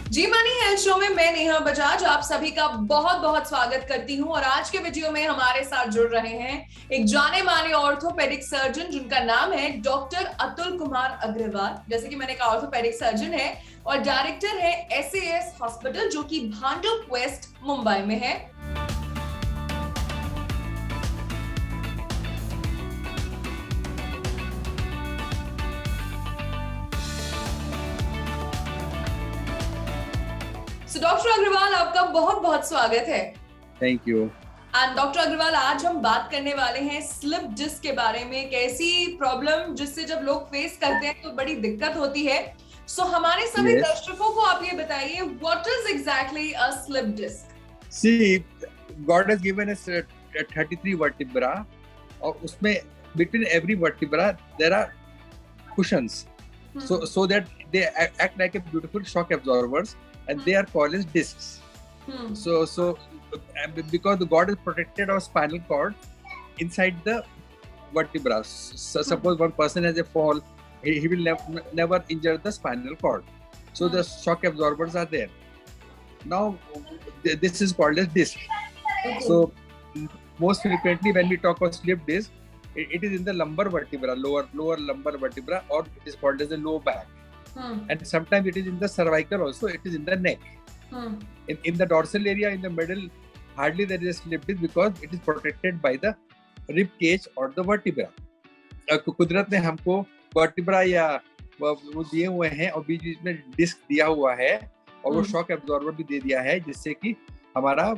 जी money health show में मैं नेहा बजाज आप सभी का बहुत बहुत स्वागत करती हूं। और आज के वीडियो में हमारे साथ जुड़ रहे हैं एक जाने माने ऑर्थोपेडिक सर्जन जिनका नाम है डॉक्टर अतुल कुमार अग्रवाल। जैसे कि मैंने कहा, ऑर्थोपेडिक सर्जन है और डायरेक्टर है एसएएस हॉस्पिटल जो कि भांडुप वेस्ट मुंबई में है। डॉक्टर अग्रवाल, आपका बहुत बहुत स्वागत है। Thank you. And doctor Agarwal, आज हम बात करने वाले हैं स्लिप डिस्क के बारे में। एक ऐसी प्रॉब्लम जिससे जब लोग फेस करते हैं तो बड़ी दिक्कत होती है। सो हमारे सभी दर्शकों को आप ये बताइए, what is exactly a slip disc? See, God has given us 33 vertebra और उसमें between every vertebra there are cushions, so that they act like a beautiful shock absorbers and they are called as discs. So because the God has protected our spinal cord inside the vertebra. So suppose one person has a fall, he will never injure the spinal cord. So the shock absorbers are there. Now this is called as disc. So most frequently when we talk about slip disc, it is in the lumbar vertebra, lower lumbar vertebra, or it is called as the low back. And sometimes it is in the cervical also, it is in the neck. In the dorsal area, in the middle, hardly there is a slip disc because it is protected by the rib cage or the vertebra. कुदरत ने हमको vertebra या वो दिए हुए हैं और बीच बीच में डिस्क दिया हुआ है और वो शॉक एब्जॉर्बर भी दे दिया है जिससे कि हमारा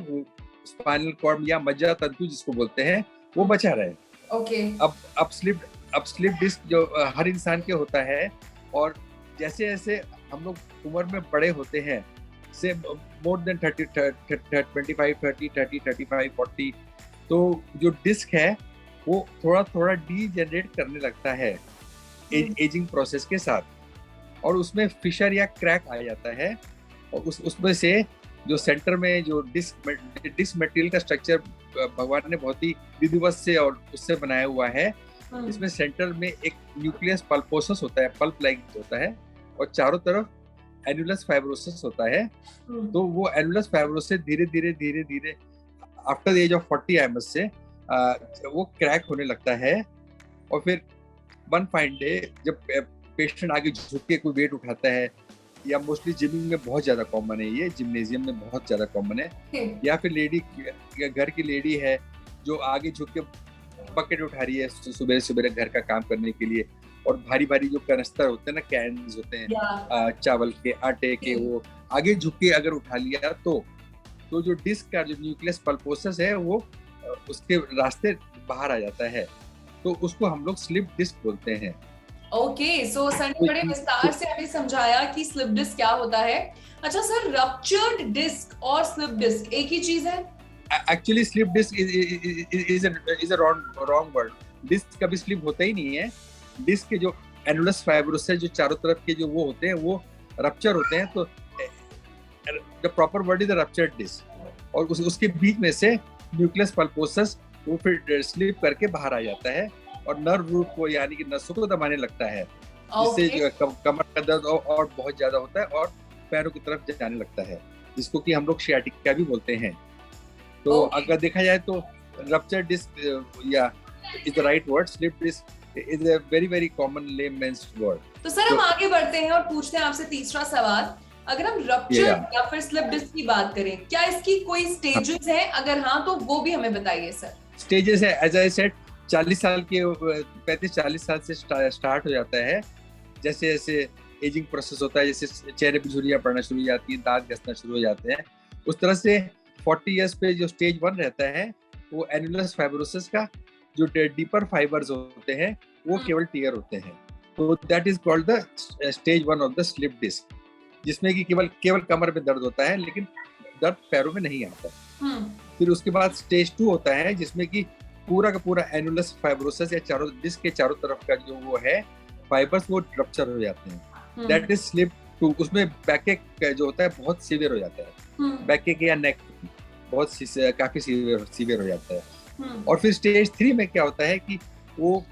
स्पाइनल कॉर्ड या मज्जा तंतु जिसको बोलते हैं वो बचा रहे। अब स्लिप डिस्क जो हर इंसान के होता है और जैसे जैसे हम लोग उम्र में बड़े होते हैं, से मोर देन 25, 30, 35, 40, तो जो डिस्क है वो थोड़ा थोड़ा डीजेनरेट करने लगता है एजिंग प्रोसेस के साथ और उसमें फिशर या क्रैक आ जाता है और उसमें से जो सेंटर में जो डिस्क मटेरियल का स्ट्रक्चर भगवान ने बहुत ही विधिवत से और उससे बनाया हुआ है। इसमें सेंटर में एक न्यूक्लियस पल्पोसस होता है, पल्प लाइक होता है और चारों तरफ एनुलस फाइब्रोसिस होता है। तो वो एनुलस फाइब्रोसिस धीरे धीरे after the age of 40 IMS से वो क्रैक होने लगता है और फिर वन फाइन डे जब पेशेंट आगे झुक के कोई वेट उठाता है या मोस्टली जिमिंग में बहुत ज्यादा कॉमन है, ये जिम्नेजियम में बहुत ज्यादा कॉमन है, या फिर लेडी या घर की लेडी है जो आगे झुक के बकेट उठा रही है सुबह सुबह घर का काम करने के लिए और भारी भारी जो कनस्तर होते हैं ना, कैन्स होते हैं चावल के आटे के, वो आगे झुक के अगर उठा लिया तो जो डिस्क का जो न्यूक्लियस पल्पोसस है वो उसके रास्ते बाहर आ जाता है, तो उसको हम लोग स्लिप डिस्क बोलते हैं। सो सर ने बड़े विस्तार से हमें समझाया कि स्लिप डिस्क क्या होता है। अच्छा सर, रप्चर्ड डिस्क और स्लिप डिस्क एक ही चीज है? Actually slip disc is a wrong word. Disc कभी स्लिप होता ही नहीं है। डिस्क के जो एनुलस फाइब्रोसिस जो चारों तरफ के जो वो होते हैं वो रप्चर होते हैं, तो the proper word is a ruptured disc और उसके बीच में से न्यूक्लियस पल्पोसस वो फिर स्लिप करके बाहर आ जाता है और नर्व रूट को यानी कि नसों को दबाने लगता है, जिससे कमर का दर्द और बहुत ज्यादा होता है और पैरों की तरफ जाने लगता है, जिसको कि हम लोग सियाटिका भी बोलते हैं। तो अगर देखा जाए तो रप्चर डिस्क या is the right word, slip disc is a very common layman's word. तो सर हम आगे बढ़ते हैं और पूछते हैं आपसे तीसरा सवाल। अगर हम रप्चर या फिर स्लिप डिस्क की बात करें, क्या इसकी कोई स्टेजेस हैं? अगर हाँ तो वो भी हमें बताइए सर। स्टेजेस है, एज आई सेड, 35-40 साल से स्टार्ट हो जाता है। जैसे जैसे एजिंग प्रोसेस होता है, जैसे चेहरे पे झुर्रियां पड़ना शुरू हो जाती है, दांत घसना शुरू हो जाते हैं, उस तरह से 40 इयर्स पे जो स्टेज 1 रहता है वो एनुलस फाइब्रोसिस का जो डीपर फाइबर्स होते हैं वो केवल टीयर होते हैं, तो that is called the stage 1 of the slip disc, जिसमें कि केवल कमर में दर्द होता है लेकिन दर्द पैरों में नहीं आता। फिर उसके बाद स्टेज 2 होता है जिसमें कि पूरा का पूरा एनुलस फाइब्रोसिस या चारों डिस्क के चारों तरफ का जो वो है फाइबर्स वो रप्चर हो जाते हैं, दैट इज स्लिप 2। उसमें बैकएक जो होता है बहुत सीवियर हो जाता है, बैकएक या नेक बहुत काफी सीवियर हो जाता है। और फिर स्टेज 3 में क्या होता है कि वो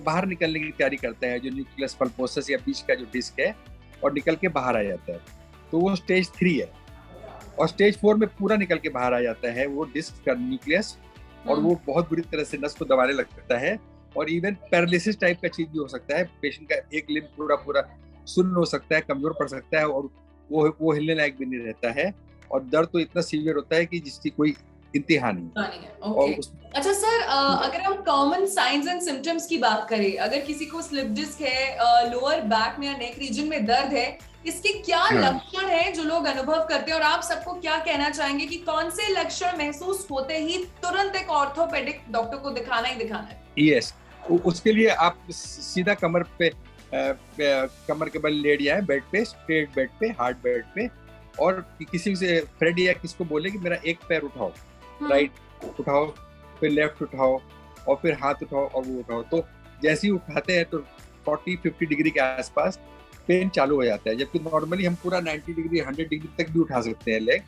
बाहर निकलने की तैयारी करता है, जो न्यूक्लियस पल्पोसस या बीच का जो डिस्क है, और निकल के बाहर आ जाता है। तो वो स्टेज 3 है। और स्टेज 4 में पूरा निकल के बाहर आ जाता है वो डिस्क का न्यूक्लियस, और वो बहुत बुरी तरह से नस को दबाने लगता है, और इवन पैरालिसिस टाइप का चीज भी हो सकता है। पेशेंट का एक लिम्ब पूरा पूरा सुन्न हो सकता है, कमजोर पड़ सकता है, और वो हिलने लायक भी नहीं रहता है, और दर्द तो इतना सीवियर होता है कि जिसकी कोई इंतहा नहीं है। और अच्छा सर, अगर हम कॉमन साइंस एंड सिम्टम्स की बात करें, अगर किसी को स्लिप डिस्क है, लोअर बैक में या नेक रीजन में दर्द है, इसके क्या लक्षण हैं जो लोग अनुभव करते हैं, और आप सबको क्या कहना चाहेंगे कि कौन से लक्षण महसूस होते ही तुरंत एक ऑर्थोपेडिक डॉक्टर को दिखाना ही दिखाना है? यस, उसके लिए आप सीधा कमर के बल लेट जाए, बेड पे, स्ट्रेट बेड पे, हार्ड बेड पे, और किसी से फ्रेंड या किसको बोले कि मेरा एक पैर उठाओ, राइट उठाओ, फिर लेफ्ट उठाओ, और फिर हाथ उठाओ और वो उठाओ। तो जैसे ही उठाते हैं तो 40-50 डिग्री के आसपास पेन चालू हो जाता है, जबकि नॉर्मली हम पूरा 90 डिग्री 100 डिग्री तक भी उठा सकते हैं लेग,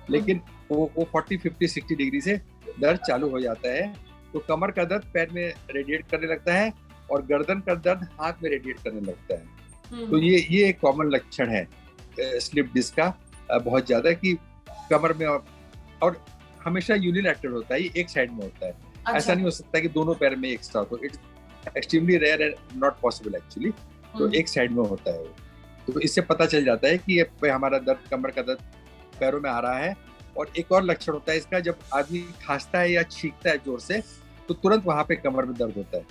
लेकिन वो 40-50-60 डिग्री से दर्द चालू हो जाता है। तो कमर का दर्द पैर में रेडिएट करने लगता है, और गर्दन का दर्द हाथ में रेडिएट करने लगता है। तो ये एक कॉमन लक्षण है स्लिप डिस्क का, बहुत ज्यादा, कि कमर में, और हमेशा यूनिलैटरल होता है, ये एक साइड में होता है। अच्छा। ऐसा नहीं हो सकता कि दोनों पैर में एक साथ हो, it's extremely rare and not possible actually. तो एक साइड में होता है वो। तो इससे पता चल जाता है कि ये हमारा दर्द, कमर का दर्द पैरों में आ रहा है। और एक और लक्षण होता है इसका, जब आदमी खांसता है या छींकता है जोर से, तो तुरंत वहां पे कमर में दर्द होता है।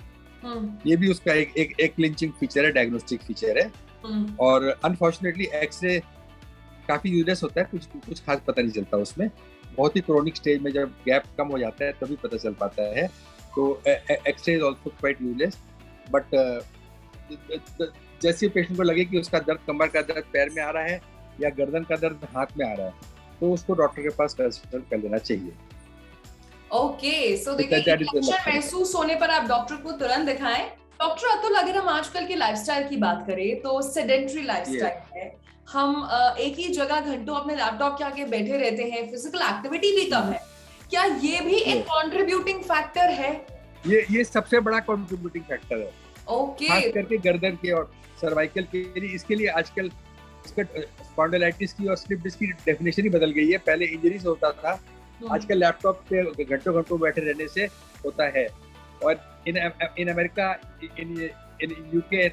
ये भी उसका एक क्लिंचिंग फीचर है, डायग्नोस्टिक फीचर है। और अनफॉर्चुनेटली एक्सरे काफी यूजलेस होता है, कुछ खास पता नहीं चलता उसमें। बहुत ही क्रोनिक स्टेज में जब गैप कम हो जाता है तभी पता चल पाता है। तो x-ray is also quite useless. But जैसे पेशेंट को लगे कि उसका दर्द, कमर का दर्द पैर में आ रहा है या गर्दन का दर्द हाथ में आ रहा है, तो उसको डॉक्टर के पास कंसल्ट कर लेना चाहिए। ओके, सो देखिए, लक्षण महसूस होने पर आप डॉक्टर को तुरंत दिखाएं। डॉक्टर अतुल, अगर हम आजकल के लाइफस्टाइल की बात करें तो सेडेंटरी लाइफस्टाइल है, हम एक ही जगह घंटों अपने लैपटॉप के आगे बैठे रहते हैं, फिजिकल एक्टिविटी भी कम है। क्या ये भी एक कंट्रीब्यूटिंग फैक्टर है? ये सबसे बड़ा कंट्रीब्यूटिंग फैक्टर है। ओके, खास करके गर्दन के और सर्वाइकल के लिए। इसके लिए आजकल स्पॉन्डिलाइटिस की और स्लिप डिस्क की डेफिनेशन ही बदल गई है। पहले इंजरी से होता था, आजकल लैपटॉप पे घंटों घंटों बैठे रहने से होता है। और in America, in UK,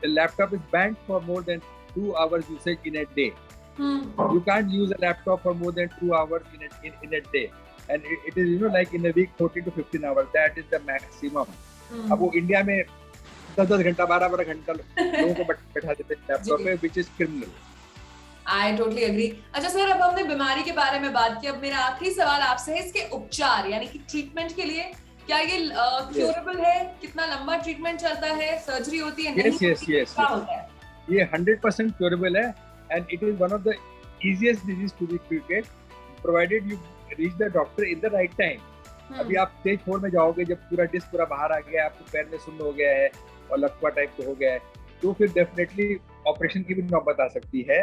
laptop is band for more than 2 hours usage in a day. You can't use a laptop for more than 2 hours in a day, and it is, like in a week 14 to 15 hours. That is the maximum. अब वो India में 10 घंटा 12 घंटा लोगों को बैठा देते हैं लैपटॉप पे, which is criminal. I totally agree. अच्छा सर, अब हमने बीमारी के बारे में बात की, अब मेरा आखिरी सवाल आपसे है इसके उपचार यानी कि ट्रीटमेंट के लिए। क्या ये क्योरेबल है? कितना लंबा ट्रीटमेंट चलता है? सर्जरी होती है? Yes. क्या होता है? ये 100% क्योरेबल है, and it is one of the easiest disease to be treated, provided you reach the doctor in the right time. अभी आप स्टेज 4 में जाओगे, जब पूरा डिस्क पूरा बाहर आ गया, आपको पैर में सुन्न हो गया है और लकवा टाइप हो गया है, तो फिर डेफिनेटली ऑपरेशन की भी नौबत आ सकती है,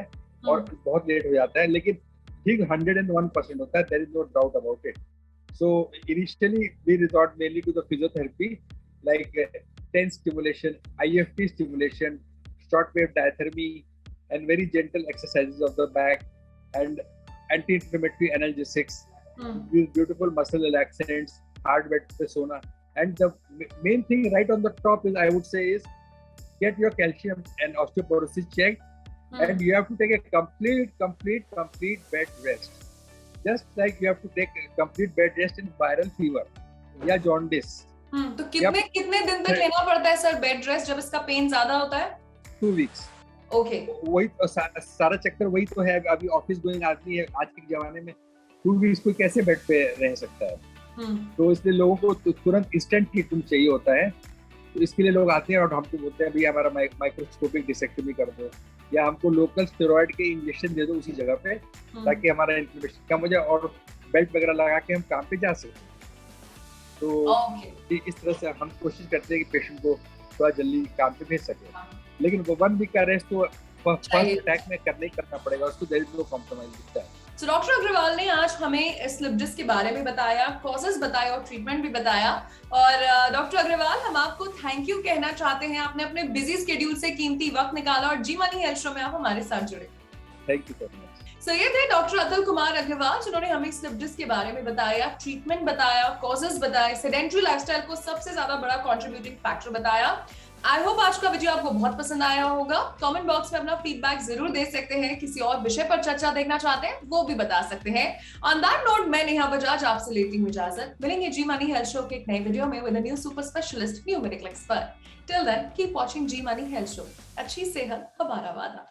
और बहुत लेट हो जाता है। लेकिन ठीक 101% होता है, there is no doubt about it. So initially we resort mainly to the physiotherapy, like TENS stimulation, IFT stimulation, short-wave diathermy, and very gentle exercises of the back, and anti-inflammatory analgesics, with beautiful muscle relaxants, hard bed persona. And the main thing right on the top is, I would say, is get your calcium and osteoporosis checked, and you have to take a complete bed rest. Just like you have to take a complete bed rest in viral fever या jaundice. तो कितने दिन तक लेना पड़ता है sir bed rest जब इसका पेन ज्यादा होता है? 2 weeks. ओके, वही सारा चक्कर वही तो है। अभी ऑफिस गोइंग आदमी है आज के जमाने में, 2 weeks कोई कैसे बेड पे रह सकता है? तो इसलिए लोगों को तुरंत इंस्टेंट ट्रीटमेंट चाहिए होता है। तो इसके लिए लोग आते हैं और हमको बोलते हैं, भैया हमारा माइक्रोस्कोपिक डिसेक्टमी कर दो, या हमको लोकल स्टेरॉइड के इंजेक्शन दे दो उसी जगह पे, ताकि हमारा इन्फ्लेमेशन कम हो जाए और बेल्ट वगैरह लगा के हम काम पे जा सकें। तो इस तरह से हम कोशिश करते हैं कि पेशेंट को थोड़ा जल्दी काम पे भेज सके। लेकिन वो 1 week का रेस्ट तो फर्स्ट अटैक में करना पड़ेगा, उसको देयर इज नो कॉम्प्रोमाइज दिखता है। So, डॉक्टर अग्रवाल ने आज हमें स्लिप डिस्क के बारे में बताया, कॉजेस बताए और ट्रीटमेंट भी बताया। और डॉक्टर अग्रवाल, हम आपको थैंक यू कहना चाहते हैं, आपने अपने बिजी स्केड्यूल से कीमती वक्त निकाला और जी मनी हेल्थ शो में आप हमारे साथ जुड़े। Thank you so much. So ये थे डॉक्टर अतुल कुमार अग्रवाल, जिन्होंने हमें स्लिप डिस्क के बारे में बताया, ट्रीटमेंट बताया, कॉजेस बताए, सेडेंटरी लाइफस्टाइल को सबसे ज्यादा बड़ा कंट्रीब्यूटिंग फैक्टर बताया। आई होप आज का वीडियो आपको बहुत पसंद आया होगा। कमेंट बॉक्स में अपना फीडबैक जरूर दे सकते हैं। किसी और विषय पर चर्चा देखना चाहते हैं वो भी बता सकते हैं। ऑन दैट नोट, मैं नेहा बजाज आपसे लेती हूँ इजाजत। मिलेंगे जी मनी हेल्थ शो के एक नए वीडियो में with a new super specialist, new medical expert. Till then keep watching Zee money health show. अच्छी सेहत हमारा वादा।